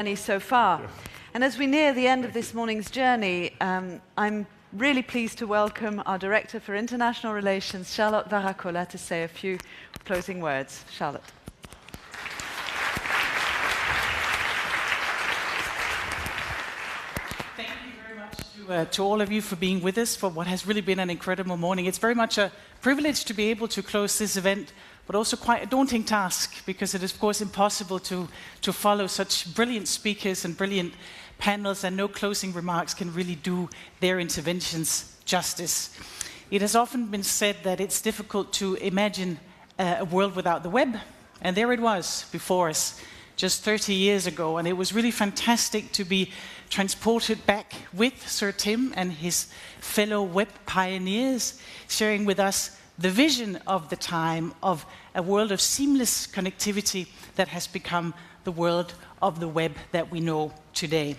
journey so far. And as we near the end of this morning's journey, I'm really pleased to welcome our Director for International Relations, Charlotte Warakaulle, to say a few closing words. Charlotte. Thank you very much to all of you for being with us for what has really been an incredible morning. It's very much a privilege to be able to close this event, but also quite a daunting task, because it is, of course, impossible to follow such brilliant speakers and brilliant panels, and no closing remarks can really do their interventions justice. It has often been said that it's difficult to imagine a world without the web, and there it was before us just 30 years ago, and it was really fantastic to be transported back with Sir Tim and his fellow web pioneers, sharing with us the vision of the time of a world of seamless connectivity that has become the world of the web that we know today.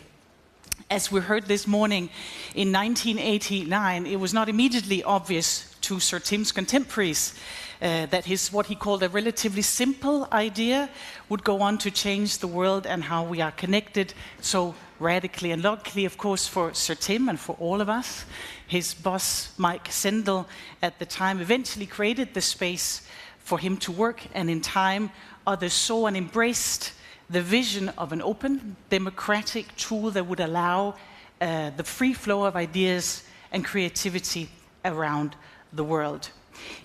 As we heard this morning, in 1989, it was not immediately obvious to Sir Tim's contemporaries that what he called a relatively simple idea would go on to change the world and how we are connected so radically. And luckily, of course, for Sir Tim and for all of us, his boss, Mike Sendel, at the time eventually created the space for him to work, and in time, others saw and embraced the vision of an open, democratic tool that would allow the free flow of ideas and creativity around the world.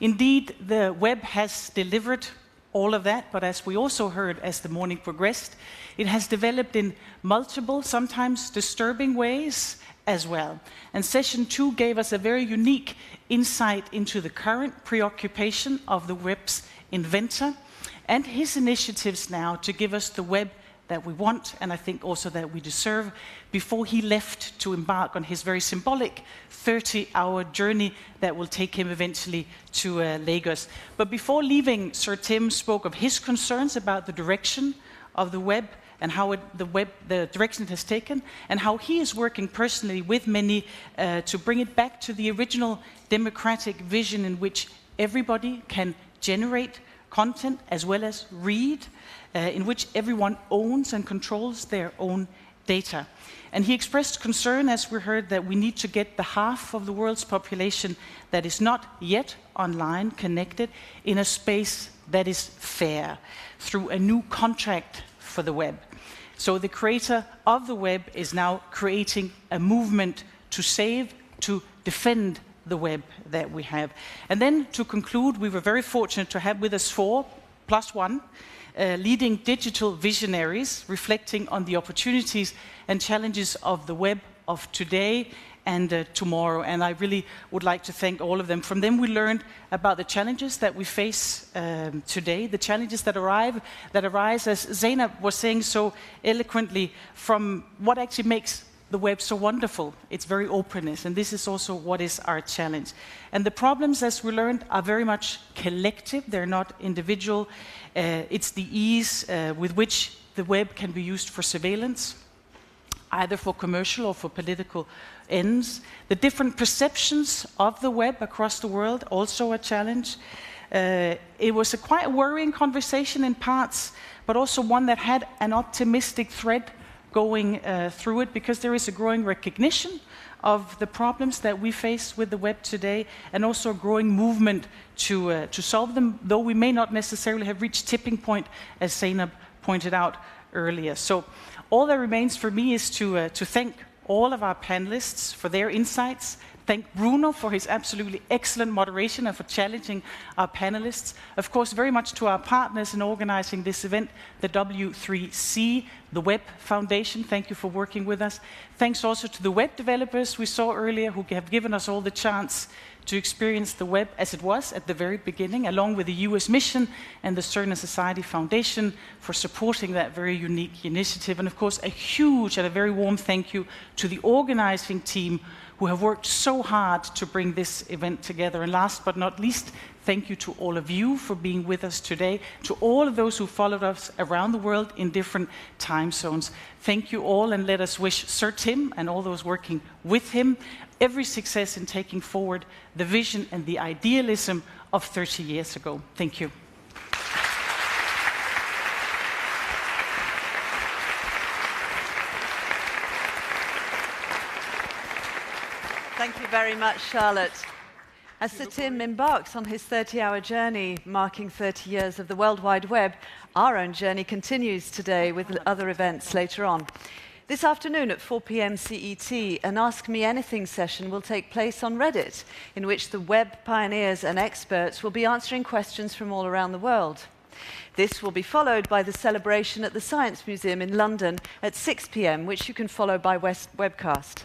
Indeed, the web has delivered all of that, but as we also heard as the morning progressed, it has developed in multiple, sometimes disturbing ways as well. And session 2 gave us a very unique insight into the current preoccupation of the web's inventor and his initiatives now to give us the web that we want, and I think also that we deserve, before he left to embark on his very symbolic 30-hour journey that will take him eventually to Lagos. But before leaving, Sir Tim spoke of his concerns about the direction of the web and how the direction it has taken, and how he is working personally with many to bring it back to the original democratic vision in which everybody can generate content as well as read, in which everyone owns and controls their own data. And he expressed concern, as we heard, that we need to get the half of the world's population that is not yet online connected in a space that is fair, through a new contract for the web. So the creator of the web is now creating a movement to save, to defend the web that we have. And then to conclude, we were very fortunate to have with us 4+1 leading digital visionaries reflecting on the opportunities and challenges of the web of today and tomorrow. And I really would like to thank all of them. From them we learned about the challenges that we face today, the challenges that arise, as Zainab was saying so eloquently, from what actually makes the web so wonderful. It's very openness, and this is also what is our challenge. And the problems, as we learned, are very much collective. They're not individual. It's the ease with which the web can be used for surveillance, either for commercial or for political ends. The different perceptions of the web across the world, also a challenge. It was quite a worrying conversation in parts, but also one that had an optimistic thread going through it, because there is a growing recognition of the problems that we face with the web today, and also a growing movement to solve them, though we may not necessarily have reached tipping point, as Zainab pointed out earlier. So all that remains for me is to thank all of our panelists for their insights. Thank Bruno for his absolutely excellent moderation and for challenging our panelists. Of course, very much to our partners in organizing this event, the W3C, the Web Foundation. Thank you for working with us. Thanks also to the web developers we saw earlier, who have given us all the chance to experience the web as it was at the very beginning, along with the US Mission and the CERN and Society Foundation for supporting that very unique initiative. And of course, a huge and a very warm thank you to the organizing team, who have worked so hard to bring this event together. And last but not least, thank you to all of you for being with us today, to all of those who followed us around the world in different time zones. Thank you all, and let us wish Sir Tim and all those working with him every success in taking forward the vision and the idealism of 30 years ago. Thank you. Thank you very much, Charlotte. As Sir Tim embarks on his 30-hour journey, marking 30 years of the World Wide Web, our own journey continues today with other events later on. This afternoon at 4 PM CET, an Ask Me Anything session will take place on Reddit, in which the web pioneers and experts will be answering questions from all around the world. This will be followed by the celebration at the Science Museum in London at 6 PM, which you can follow by webcast.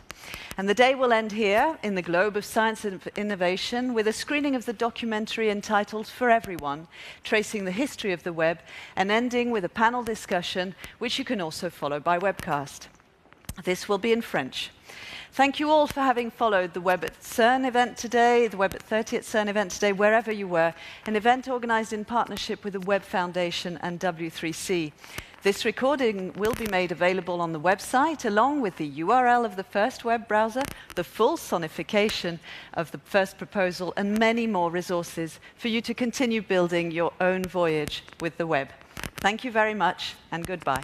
And the day will end here in the Globe of Science and Innovation with a screening of the documentary entitled For Everyone, tracing the history of the web, and ending with a panel discussion, which you can also follow by webcast. This will be in French. Thank you all for having followed the Web at CERN event today, the Web at 30 at CERN event today, wherever you were, an event organized in partnership with the Web Foundation and W3C. This recording will be made available on the website, along with the URL of the first web browser, the full sonification of the first proposal, and many more resources for you to continue building your own voyage with the web. Thank you very much, and goodbye.